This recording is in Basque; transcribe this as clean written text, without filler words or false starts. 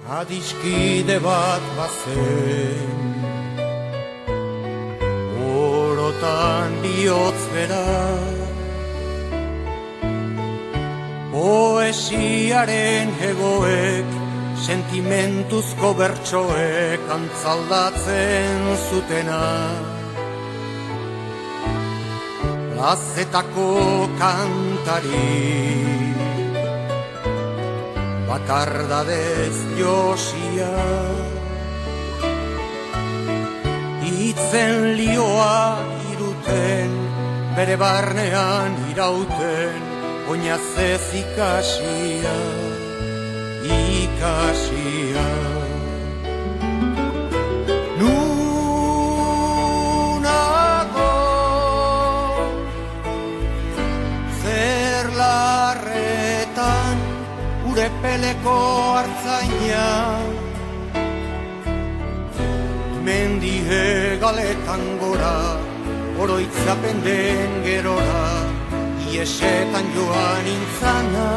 adiskide bat bazen, orotan bihotz bera, poesiaren hegoek, sentimentuzko bertsoek antzaldatzen zutena. Plazetako kantari, bakardadez josia, hitzen lioa iruten, bere barnean irauten, oinazez ikasia, ikasia. Nunago zerlarretan urepeleko hartzaina, mendi hegaletan gora, oroitzapen den gerora, iesetan joan intzana.